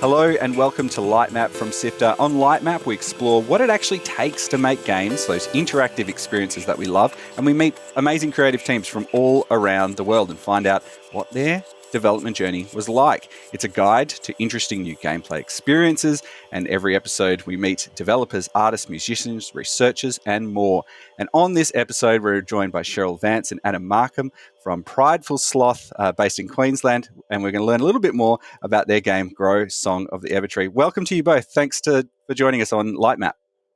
Hello and welcome to Lightmap from SIFTER. On Lightmap, we explore what it actually takes to make games, those interactive experiences that we love, and we meet amazing creative teams from all around the world and find out what their development journey was like. It's a guide to interesting new gameplay experiences, and every episode we meet developers, artists, musicians, researchers, and more. And on this episode, we're joined by Cheryl, Vance, and Adam Markham from Prideful Sloth, based in Queensland, and we're going to learn a little bit more about their game, Grow, Song of the EVERTREE. Welcome to you both. Thanks for joining us on Lightmap.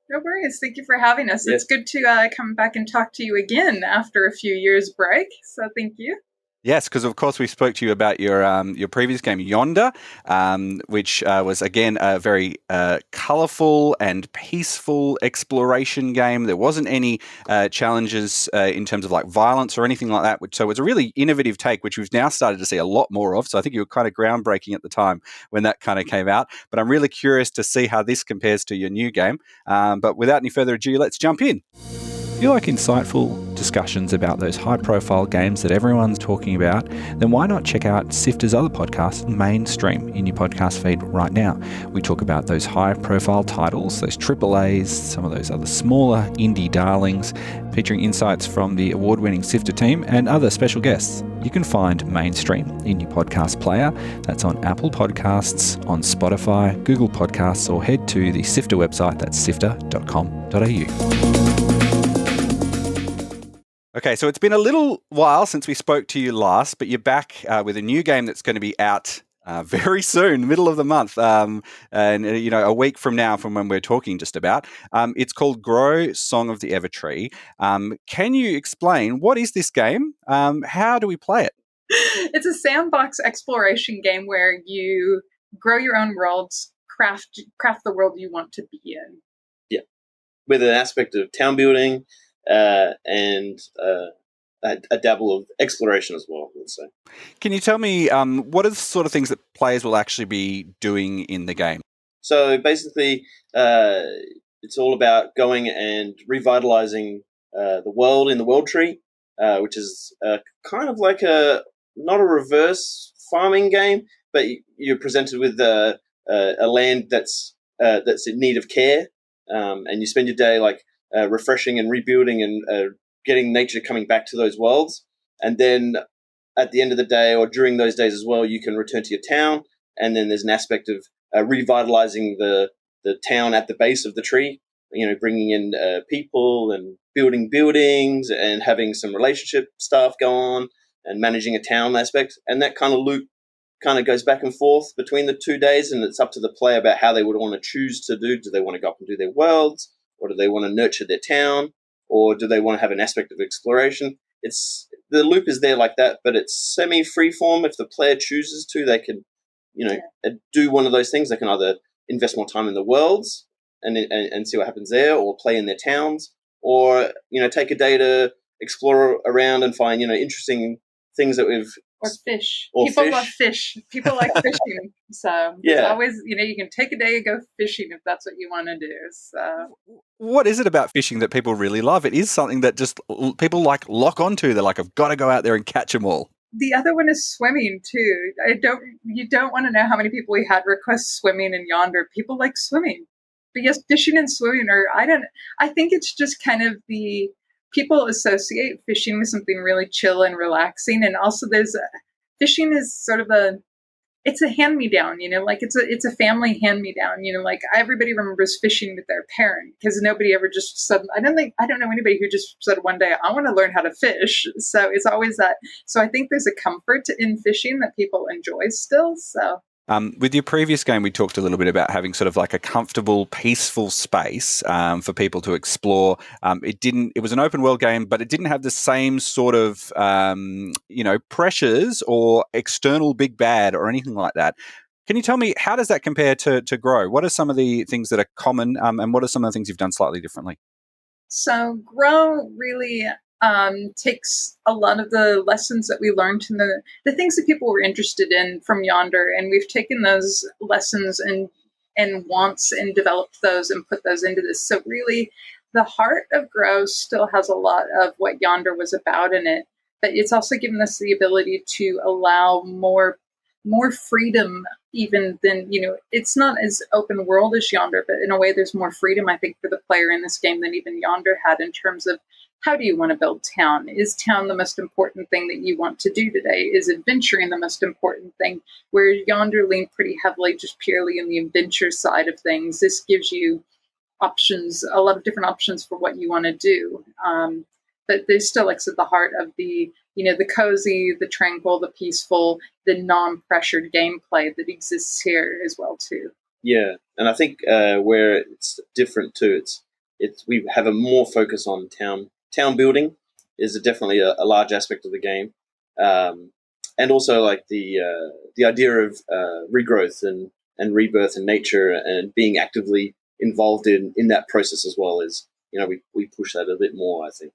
No worries. Thank you for having us. Yeah. It's good to come back and talk to you again after a few years break, so thank you. Yes, because of course we spoke to you about your previous game, Yonder, which was again a very colourful and peaceful exploration game. There wasn't any challenges in terms of like violence or anything like that. So it was a really innovative take, which we've now started to see a lot more of. So I think you were kind of groundbreaking at the time when that kind of came out. But I'm really curious to see how this compares to your new game. But without any further ado, let's jump in. If you like insightful discussions about those high-profile games that everyone's talking about, then why not check out SIFTER's other podcast, Mainstream, in your podcast feed right now. We talk about those high-profile titles, those AAAs, some of those other smaller indie darlings, featuring insights from the award-winning SIFTER team and other special guests. You can find Mainstream in your podcast player. That's on Apple Podcasts, on Spotify, Google Podcasts, or head to the SIFTER website, that's sifter.com.au. Okay, so it's been a little while since we spoke to you last, but you're back with a new game that's going to be out very soon, middle of the month, and a week from now from when we're talking just about. It's called Grow, Song of the EVERTREE. Can you explain, what is this game? How do we play it? It's a sandbox exploration game where you grow your own worlds, craft the world you want to be in. Yeah, with an aspect of town building, and a dabble of exploration as well, let's say. Can you tell me what are the sort of things that players will actually be doing in the game? So basically, it's all about going and revitalizing the world in the world tree, which is kind of like not a reverse farming game, but you're presented with a land that's in need of care, and you spend your day like refreshing and rebuilding and getting nature coming back to those worlds. And then at the end of the day, or during those days as well, you can return to your town. And then there's an aspect of revitalizing the town at the base of the tree, bringing in people and building buildings and having some relationship stuff go on and managing a town aspect. And that kind of loop kind of goes back and forth between the 2 days, and it's up to the player about how they would want to choose to do. Do they want to go up and do their worlds? Or do they want to nurture their town? Or do they want to have an aspect of exploration? The loop is there like that, but it's semi-freeform. If the player chooses to, they can, do one of those things. They can either invest more time in the worlds and see what happens there, or play in their towns, or take a day to explore around and find interesting things that we've. Or fish. People love fish. People like fishing. So it's always, you can take a day and go fishing if that's what you want to do. So what is it about fishing that people really love? It is something that just people like lock onto. They're like, I've got to go out there and catch them all. The other one is swimming too. You don't want to know how many people we had request swimming in Yonder. People like swimming. But yes, fishing and swimming I think it's just kind of people associate fishing with something really chill and relaxing, and also fishing is sort of it's a hand-me-down, like it's a family hand-me-down, like everybody remembers fishing with their parent, because nobody ever just said, I don't know anybody who just said one day, I want to learn how to fish. So it's always that. So I think there's a comfort in fishing that people enjoy still. So. With your previous game, we talked a little bit about having sort of like a comfortable, peaceful space for people to explore. It was an open world game, but it didn't have the same sort of, pressures or external big bad or anything like that. Can you tell me, how does that compare to Grow? What are some of the things that are common, and what are some of the things you've done slightly differently? So Grow really takes a lot of the lessons that we learned and the things that people were interested in from Yonder, and we've taken those lessons and wants and developed those and put those into this. So really, the heart of Grow still has a lot of what Yonder was about in it, but it's also given us the ability to allow more more freedom even than, it's not as open world as Yonder, but in a way there's more freedom, I think, for the player in this game than even Yonder had in terms of how do you want to build town? Is town the most important thing that you want to do today? Is adventuring the most important thing? Where Yonder leaned pretty heavily just purely in the adventure side of things. This gives you options, a lot of different options for what you want to do. But there's still, like I said, the heart of the, the cozy, the tranquil, the peaceful, the non-pressured gameplay that exists here as well too. Yeah, and I think where it's different too, it's we have a more focus on town building is definitely a large aspect of the game, and also like the idea of regrowth and rebirth in nature and being actively involved in that process as well as we push that a bit more, I think.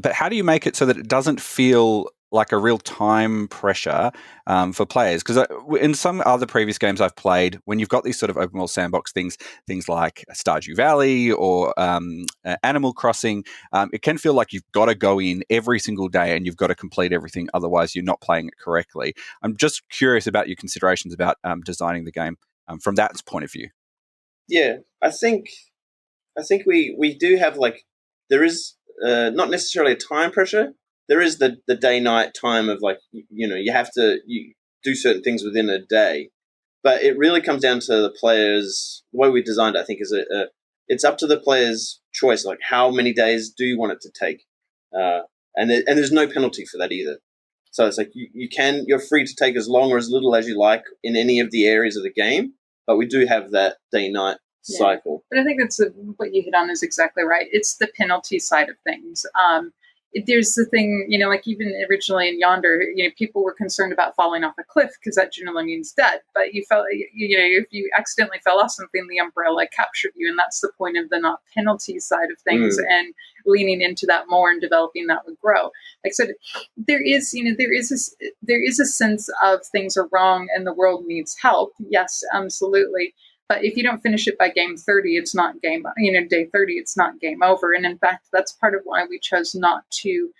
But how do you make it so that it doesn't feel like a real time pressure for players? Because in some other previous games I've played, when you've got these sort of open world sandbox things like Stardew Valley or Animal Crossing, it can feel like you've got to go in every single day and you've got to complete everything, otherwise you're not playing it correctly. I'm just curious about your considerations about designing the game from that point of view. Yeah, I think we do have there is not necessarily a time pressure. There is the day-night time of you have to do certain things within a day, but it really comes down to the players. The way we designed it, I think, is it's up to the player's choice. Like, how many days do you want it to take? And there's no penalty for that either. So it's like you're free to take as long or as little as you like in any of the areas of the game, but we do have that day-night cycle. But I think that's what you hit on is exactly right. It's the penalty side of things. There's the thing, like even originally in Yonder, people were concerned about falling off a cliff because that generally means dead. But you felt, if you accidentally fell off something, the umbrella captured you, and that's the point of the not penalty side of things. And leaning into that more and developing that would grow. Like I said, there is a sense of things are wrong and the world needs help. Yes, absolutely. But if you don't finish it by game 30, it's not day 30, it's not game over. And in fact, that's part of why we chose not to.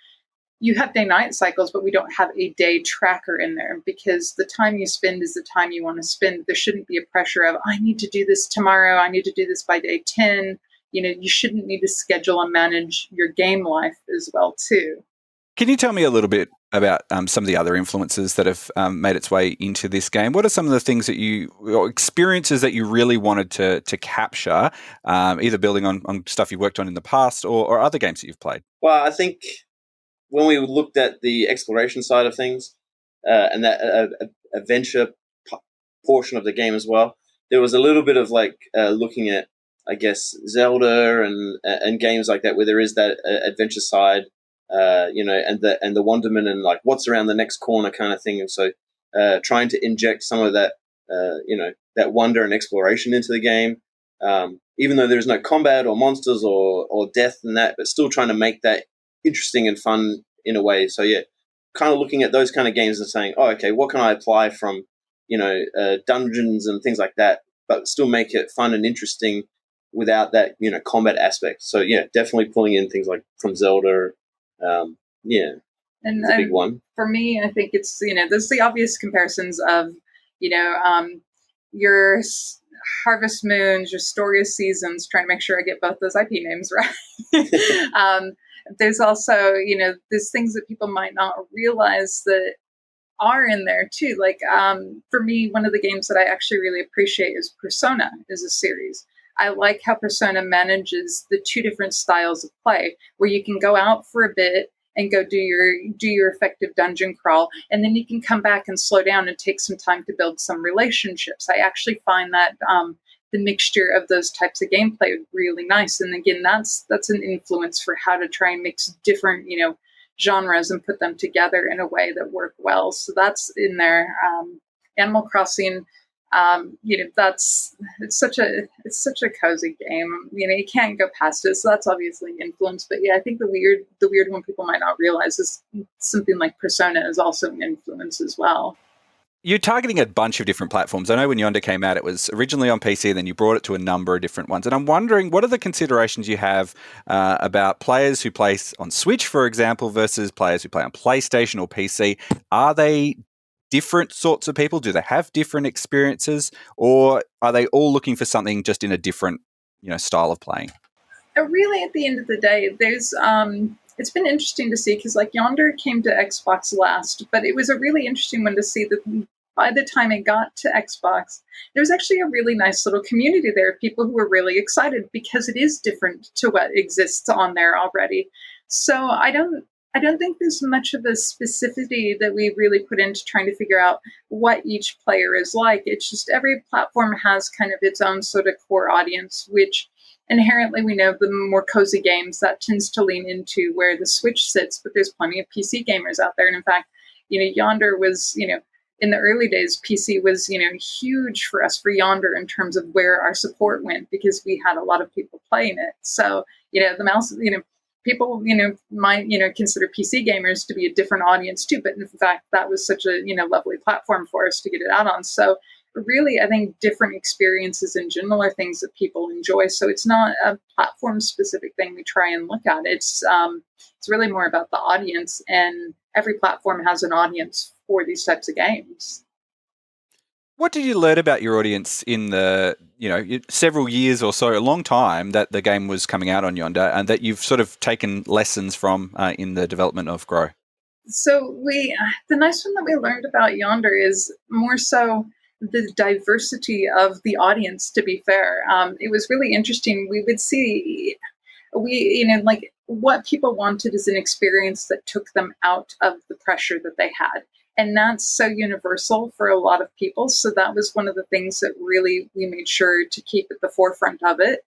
You have day-night cycles, but we don't have a day tracker in there because the time you spend is the time you want to spend. There shouldn't be a pressure of, I need to do this tomorrow. I need to do this by day 10. You shouldn't need to schedule and manage your game life as well, too. Can you tell me a little bit about some of the other influences that have made its way into this game? What are some of the things or experiences that you really wanted to capture, either building on stuff you've worked on in the past or other games that you've played? Well, I think when we looked at the exploration side of things and that adventure portion of the game as well, there was a little bit of looking at, I guess, Zelda and games like that where there is that adventure side. And the wonderment and what's around the next corner kind of thing, and so trying to inject some of that that wonder and exploration into the game, even though there's no combat or monsters or death in that, but still trying to make that interesting and fun in a way. So yeah, kind of looking at those kind of games and saying, oh, okay, what can I apply from dungeons and things like that, but still make it fun and interesting without that combat aspect. So yeah, definitely pulling in things like from Zelda. And it's a big one. For me, I think it's, there's the obvious comparisons of, your Harvest Moons, your Story of Seasons, trying to make sure I get both those IP names right. There's also, there's things that people might not realize that are in there too. For me, one of the games that I actually really appreciate is Persona as a series. I like how Persona manages the two different styles of play, where you can go out for a bit and go do your effective dungeon crawl, and then you can come back and slow down and take some time to build some relationships. I actually find that the mixture of those types of gameplay really nice. And again, that's an influence for how to try and mix different genres and put them together in a way that work well. So that's in there. Animal Crossing. It's such a cozy game. You can't go past it. So that's obviously influence. But yeah, I think the weird one people might not realize is something like Persona is also an influence as well. You're targeting a bunch of different platforms. I know when Yonder came out, it was originally on PC, then you brought it to a number of different ones. And I'm wondering, what are the considerations you have about players who play on Switch, for example, versus players who play on PlayStation or PC? Are they different sorts of people? Do they have different experiences, or are they all looking for something just in a different, style of playing? Really, at the end of the day, there's it's been interesting to see, because like Yonder came to Xbox last, but it was a really interesting one to see that by the time it got to Xbox, there was actually a really nice little community there of people who were really excited because it is different to what exists on there already. So I don't think there's much of a specificity that we really put into trying to figure out what each player is like. It's just every platform has kind of its own sort of core audience, which inherently we know the more cozy games that tends to lean into where the Switch sits, but there's plenty of PC gamers out there. And in fact, Yonder was, in the early days, PC was, huge for us for Yonder in terms of where our support went, because we had a lot of people playing it. So, the mouse, people, might, consider PC gamers to be a different audience too. But in fact, that was such a, lovely platform for us to get it out on. So really, I think different experiences in general are things that people enjoy. So it's not a platform specific thing we try and look at. It's really more about the audience, and every platform has an audience for these types of games. What did you learn about your audience in the, several years or so, a long time that the game was coming out on Yonder, and that you've sort of taken lessons from in the development of Grow? So the nice one that we learned about Yonder is more so the diversity of the audience. To be fair, it was really interesting. We would see, like what people wanted is an experience that took them out of the pressure that they had. And that's so universal for a lot of people. So that was one of the things that really we made sure to keep at the forefront of it.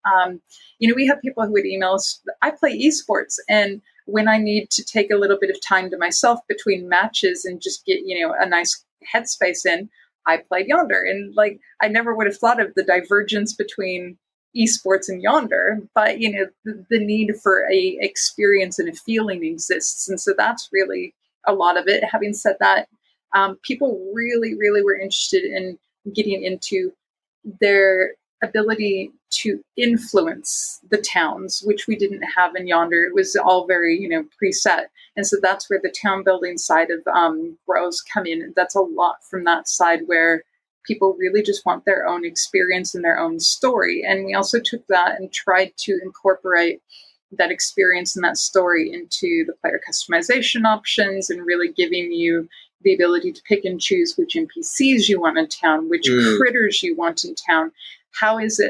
We have people who would email us, I play esports, and when I need to take a little bit of time to myself between matches and just get, a nice headspace in, I played Yonder. And like, I never would have thought of the divergence between esports and Yonder, but the need for a experience and a feeling exists. And so that's really a lot of it. Having said that, people really, really were interested in getting into their ability to influence the towns, which we didn't have in Yonder. It was all very, preset. And so that's where the town building side of Grows come in. That's a lot from that side where people really just want their own experience and their own story. And we also took that and tried to incorporate that experience and that story into the player customization options, and really giving you the ability to pick and choose which NPCs you want in town, which critters you want in town. How is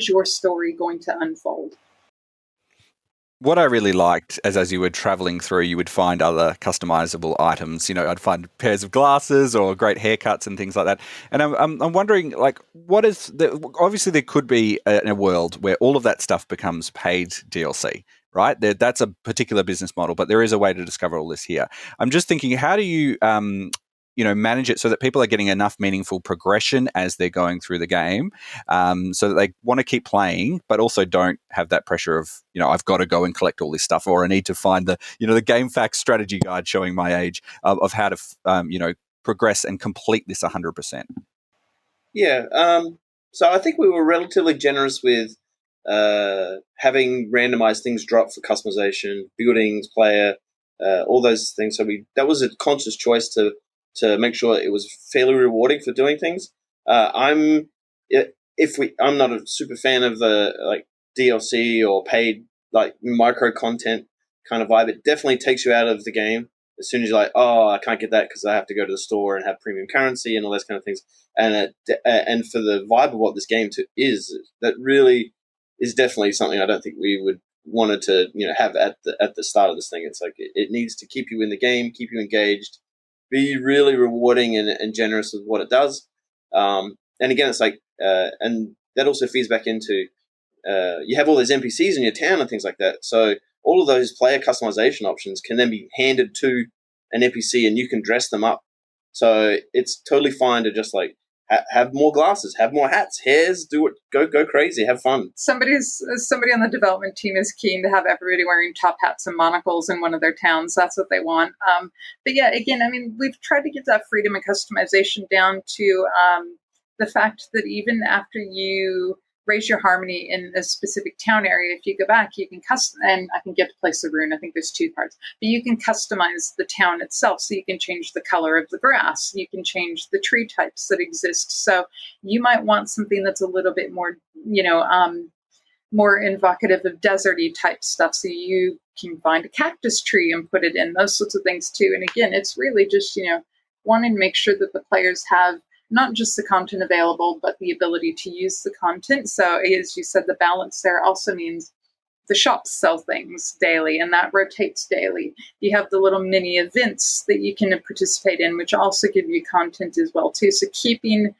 your story going to unfold? What I really liked as you were traveling through, you would find other customizable items. I'd find pairs of glasses or great haircuts and things like that. And I'm wondering, like, what is obviously there could be a world where all of that stuff becomes paid DLC, right? That's a particular business model, but there is a way to discover all this here. I'm just thinking, how do you manage it so that people are getting enough meaningful progression as they're going through the game, so that they want to keep playing, but also don't have that pressure of, I've got to go and collect all this stuff, or I need to find the Game Facts strategy guide showing my age of how to, progress and complete this 100%. Yeah. So I think we were relatively generous with having randomized things drop for customization, buildings, player, all those things. So that was a conscious choice to make sure it was fairly rewarding for doing things. I'm not a super fan of the like DLC or paid like micro content kind of vibe. It definitely takes you out of the game as soon as you're like, oh, I can't get that because I have to go to the store and have premium currency and all those kind of things. And for the vibe of what this game is, that really is definitely something I don't think we would wanted to have at the start of this thing. It's like it needs to keep you in the game, keep you engaged, be really rewarding and generous with what it does. And again, it's like, and that also feeds back into, you have all those NPCs in your town and things like that. So all of those player customization options can then be handed to an NPC and you can dress them up. So it's totally fine to just like have more glasses, have more hats, hairs, do it, go crazy, have fun. Somebody on the development team is keen to have everybody wearing top hats and monocles in one of their towns. That's what they want. But yeah, again, I mean, we've tried to get that freedom and customization down to the fact that even after you raise your harmony in a specific town area. If you go back, you can custom, and I think you have to place a rune. I think there's 2 parts, but you can customize the town itself. So you can change the color of the grass. You can change the tree types that exist. So you might want something that's a little bit more, more evocative of deserty type stuff. So you can find a cactus tree and put it in, those sorts of things too. And again, it's really just, wanting to make sure that the players have not just the content available, but the ability to use the content. So as you said, the balance there also means the shops sell things daily, and that rotates daily. You have the little mini events that you can participate in, which also give you content as well too. So keeping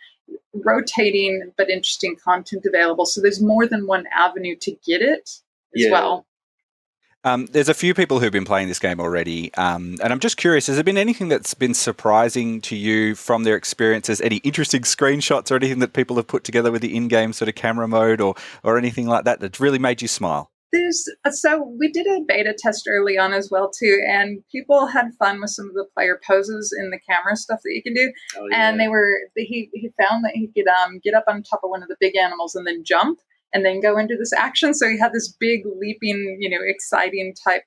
rotating but interesting content available. So there's more than one avenue to get it as well. There's a few people who've been playing this game already, and I'm just curious, has there been anything that's been surprising to you from their experiences? Any interesting screenshots or anything that people have put together with the in-game sort of camera mode or anything like that that's really made you smile? So we did a beta test early on as well too, and people had fun with some of the player poses in the camera stuff that you can do. Oh, yeah. And he found that he could get up on top of one of the big animals and then jump and then go into this action. So he had this big leaping, exciting type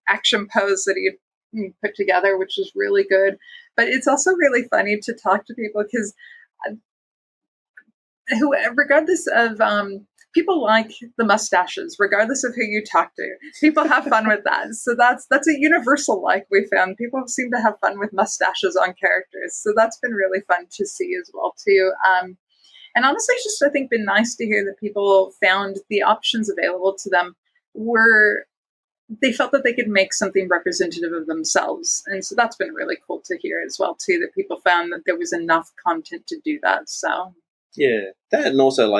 action pose that he had put together, which was really good. But it's also really funny to talk to people because regardless of people like the mustaches, regardless of who you talk to. People have fun with that. So that's a universal like we found. People seem to have fun with mustaches on characters. So that's been really fun to see as well too. And honestly, it's just, I think, been nice to hear that people found the options available to them they felt that they could make something representative of themselves. And so that's been really cool to hear as well too, that people found that there was enough content to do that. So yeah, that, and also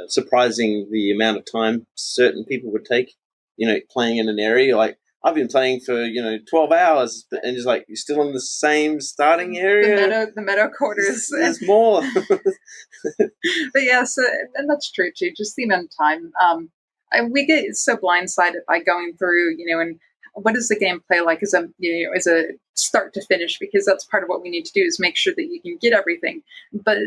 surprising the amount of time certain people would take, playing in an area. Like I've been playing for 12 hours, and just you're still in the same starting area. The meadow quarters. There's more. But yeah, and that's true too. Just the amount of time. We get so blindsided by going through, and what does the game play like as a start to finish, because that's part of what we need to do is make sure that you can get everything. But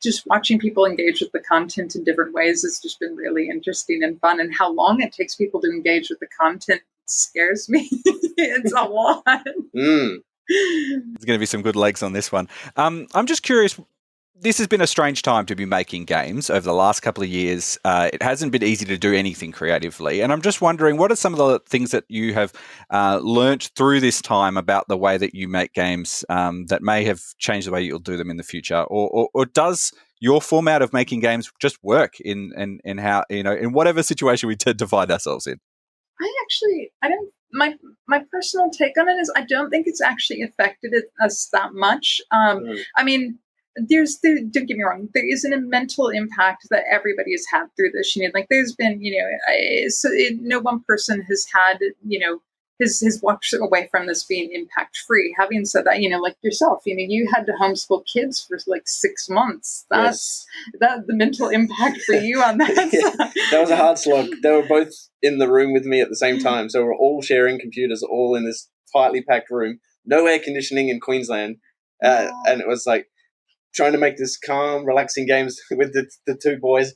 just watching people engage with the content in different ways has just been really interesting and fun. And how long it takes people to engage with the content scares me. It's a lot. There's going to be some good legs on this one. I'm just curious. This has been a strange time to be making games over the last couple of years. It hasn't been easy to do anything creatively. And I'm just wondering, what are some of the things that you have learnt through this time about the way that you make games that may have changed the way you'll do them in the future? Or does your format of making games just work in how, in whatever situation we tend to find ourselves in? My personal take on it is I don't think it's actually affected us that much. I mean, don't get me wrong, there is a mental impact that everybody has had through this. There's been, no one person has had, has walked away from this being impact free. Having said that, like yourself, you had to homeschool kids for 6 months. That's the mental impact for you on that. That was a hard slog. They were both in the room with me at the same time. So we're all sharing computers, all in this tightly packed room, no air conditioning in Queensland. And it was trying to make this calm, relaxing games with the two boys.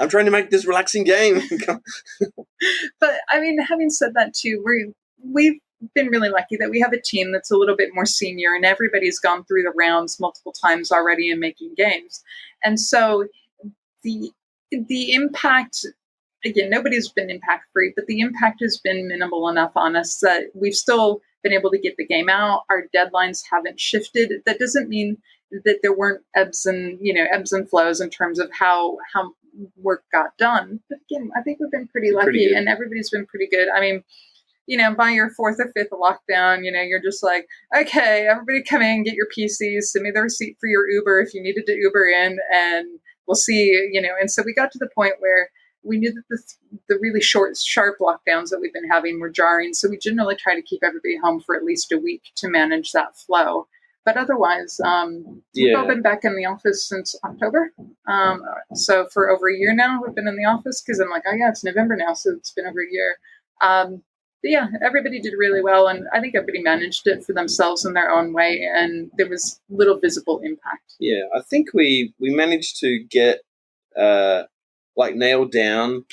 I'm trying to make this relaxing game. But I mean, having said that too, we've been really lucky that we have a team that's a little bit more senior, and everybody's gone through the rounds multiple times already in making games. And so the impact, again, nobody's been impact free, but the impact has been minimal enough on us that we've still been able to get the game out. Our deadlines haven't shifted. That doesn't mean that there weren't ebbs and flows in terms of how work got done. But again, I think we've been pretty lucky, and everybody's been pretty good. I mean, by your 4th or 5th lockdown, you're just like, okay, everybody come in, get your PCs, send me the receipt for your Uber if you needed to Uber in, and we'll see, And so we got to the point where we knew that the really short, sharp lockdowns that we've been having were jarring. So we generally try to keep everybody home for at least a week to manage that flow. But otherwise, we've all been back in the office since October. So for over a year now, we've been in the office because I'm like, oh yeah, it's November now. So it's been over a year. yeah, everybody did really well, and I think everybody managed it for themselves in their own way, and there was little visible impact. Yeah, I think we managed to get nailed down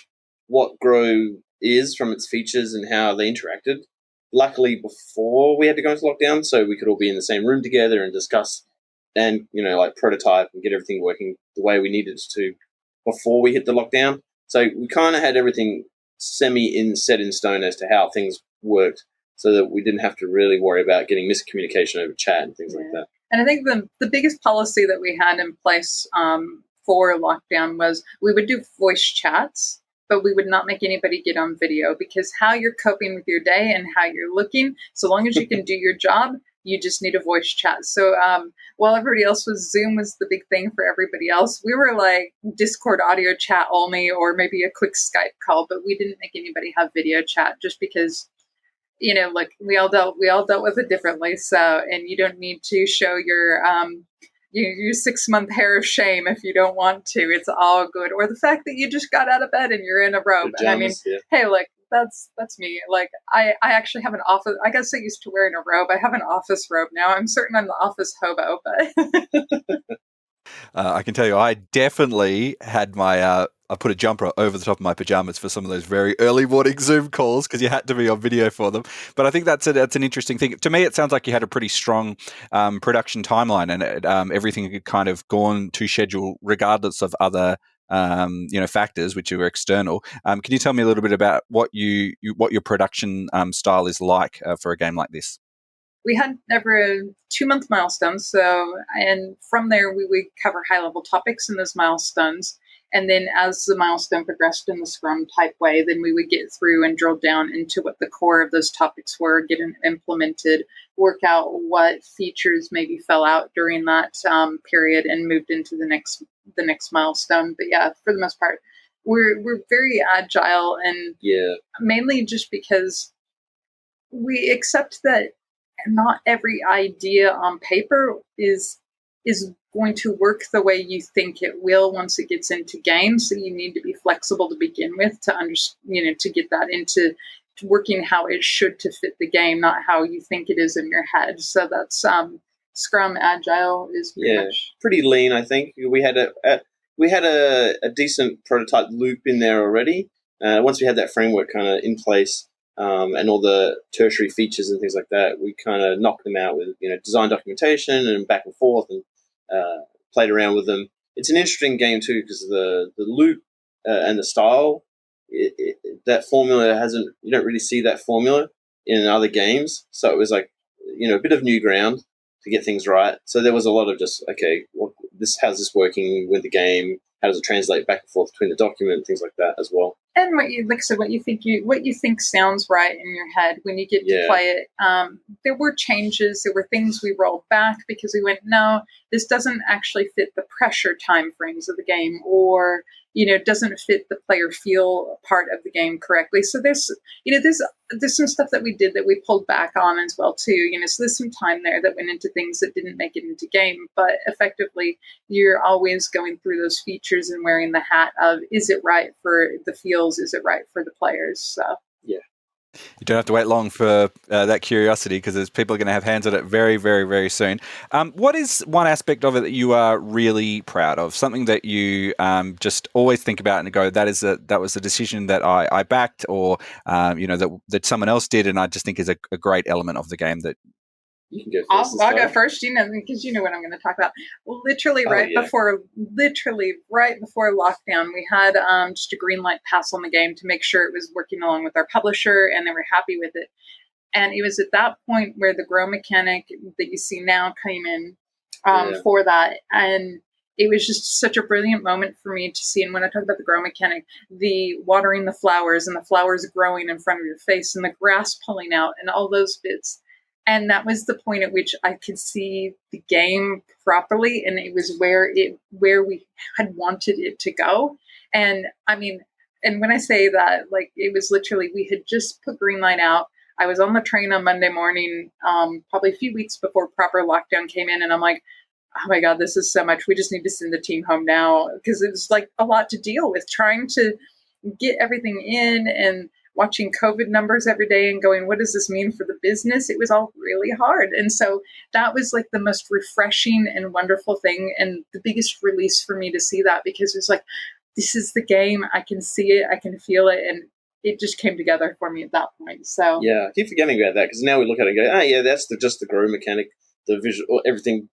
what Grow is from its features and how they interacted. Luckily, before we had to go into lockdown, so we could all be in the same room together and discuss and prototype and get everything working the way we needed to before we hit the lockdown. So we kind of had everything set in stone as to how things worked, so that we didn't have to really worry about getting miscommunication over chat and things like that. And I think the biggest policy that we had in place for lockdown was we would do voice chats, but we would not make anybody get on video, because how you're coping with your day and how you're looking, so long as you can do your job, you just need a voice chat. So while everybody else Zoom was the big thing for everybody else, we were like Discord audio chat only, or maybe a quick Skype call, but we didn't make anybody have video chat, just because like we all dealt with it differently. So, and you don't need to show your 6-month hair of shame if you don't want to. It's all good. Or the fact that you just got out of bed and you're in a robe. Pajamas, and I mean, yeah. Hey, like that's me. Like I actually have an office. I guess I used to wearing a robe. I have an office robe now. I'm certain I'm the office hobo, but I can tell you, I definitely had my. I put a jumper over the top of my pajamas for some of those very early morning Zoom calls, because you had to be on video for them. But I think that's an interesting thing. To me, it sounds like you had a pretty strong production timeline, and everything had kind of gone to schedule regardless of other factors which were external. Can you tell me a little bit about what your production style is like for a game like this? We had every 2-month milestones. So, and from there, we would cover high level topics in those milestones. And then as the milestone progressed in the Scrum type way, then we would get through and drill down into what the core of those topics were, get implemented, work out what features maybe fell out during that period, and moved into the next milestone. But yeah, for the most part, we're very agile, and mainly just because we accept that not every idea on paper is going to work the way you think it will once it gets into games. So you need to be flexible to begin with to to get that into working how it should to fit the game, not how you think it is in your head. So that's Scrum Agile is pretty lean. I think we had a decent prototype loop in there already. Once we had that framework kind of in place, and all the tertiary features and things like that, we kind of knocked them out with design documentation and back and forth, and played around with them. It's an interesting game too, because the loop and the style, that formula you don't really see that formula in other games. So it was like a bit of new ground to get things right. So there was a lot of just how's this working with the game? How does it translate back and forth between the document and things like that as well? And what you think sounds right in your head when you get to play it. There were changes. There were things we rolled back because we went, no, this doesn't actually fit the pressure timeframes of the game, or doesn't fit the player feel part of the game correctly. So there's some stuff that we did that we pulled back on as well too. So there's some time there that went into things that didn't make it into game, but effectively you're always going through those features and wearing the hat of, is it right for the feels? Is it right for the players? So yeah. You don't have to wait long for that curiosity, because people are going to have hands on it very, very, very soon. What is one aspect of it that you are really proud of? Something that you just always think about and go, that was a decision that I backed, or that someone else did, and I just think is a great element of the game that. You can go first. I'll go first, because you know what I'm going to talk about. Literally right before lockdown, we had just a green light pass on the game to make sure it was working along with our publisher, and they were happy with it. And it was at that point where the grow mechanic that you see now came in for that. And it was just such a brilliant moment for me to see. And when I talk about the grow mechanic, the watering the flowers and the flowers growing in front of your face and the grass pulling out and all those bits. And that was the point at which I could see the game properly, and it was where we had wanted it to go. And I mean, and when I say that, like, it was literally, we had just put green light out. I was on the train on Monday morning, probably a few weeks before proper lockdown came in, and I'm like, oh my God, this is so much. We just need to send the team home now, because it was like a lot to deal with, trying to get everything in and watching COVID numbers every day and going, what does this mean for the business? It was all really hard. And so that was like the most refreshing and wonderful thing, and the biggest release for me to see that, because it was like, this is the game. I can see it. I can feel it. And it just came together for me at that point. So yeah, I keep forgetting about that, because now we look at it and go, oh yeah, that's just the grow mechanic, the visual, everything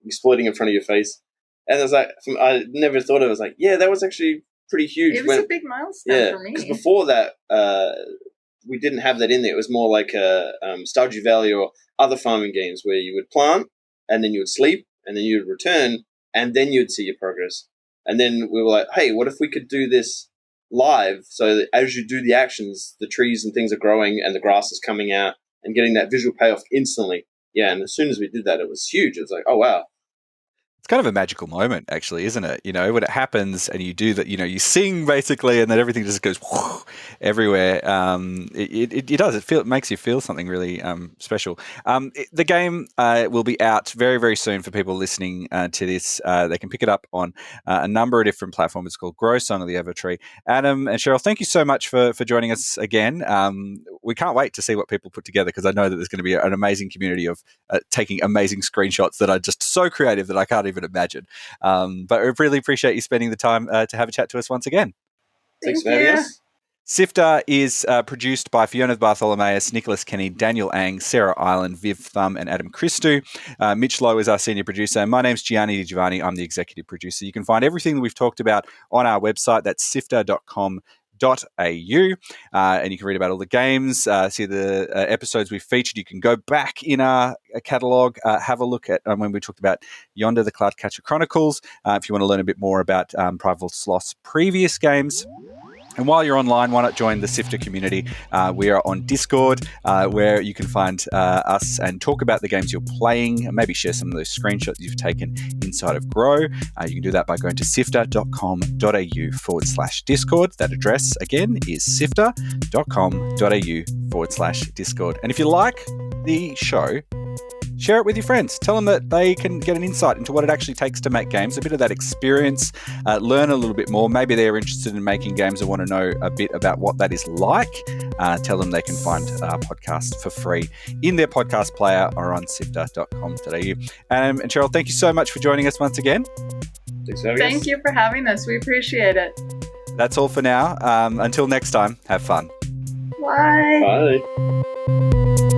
exploding in front of your face. And I was like, I never thought of it. I was like, yeah, that was actually pretty huge. It was a big milestone for me. Because before that, we didn't have that in there. It was more like Stardew Valley or other farming games where you would plant, and then you would sleep, and then you would return, and then you'd see your progress. And then we were like, hey, what if we could do this live, so that as you do the actions, the trees and things are growing and the grass is coming out and getting that visual payoff instantly. Yeah, and as soon as we did that, it was huge. It was like, oh, wow. It's kind of a magical moment, actually, isn't it? You know, when it happens and you do that, you know, you sing basically, and then everything just goes everywhere. It does. It makes you feel something really special. The game will be out very, very soon for people listening to this. They can pick it up on a number of different platforms. It's called Grow Song of the EVERTREE. Adam and Cheryl, thank you so much for joining us again. We can't wait to see what people put together, because I know that there's going to be an amazing community of taking amazing screenshots that are just so creative that I can't even imagine. But I really appreciate you spending the time to have a chat to us once again. Thanks for having us. SIFTER is produced by Fiona Bartholomaeus, Nicholas Kenny, Daniel Ang, Sarah Ireland, Viv Thumb, and Adam Christou. Mitch Lowe is our senior producer. My name's Gianni. I'm the executive producer. You can find everything that we've talked about on our website. That's sifter.com.au, and you can read about all the games, see the episodes we've featured. You can go back in our catalogue, have a look at when we talked about Yonder, the Cloudcatcher Chronicles, if you want to learn a bit more about Prideful Sloth's previous games. And while you're online, why not join the SIFTER community? We are on Discord, where you can find us and talk about the games you're playing, and maybe share some of those screenshots you've taken inside of Grow. You can do that by going to sifter.com.au/Discord. That address, again, is sifter.com.au/Discord. And if you like the show, share it with your friends. Tell them that they can get an insight into what it actually takes to make games, a bit of that experience, learn a little bit more. Maybe they're interested in making games and want to know a bit about what that is like. Tell them they can find our podcast for free in their podcast player or on sifter.com.au. And Cheryl, thank you so much for joining us once again. Thanks for having us. Thank you for having us. We appreciate it. That's all for now. Until next time, have fun. Bye. Bye.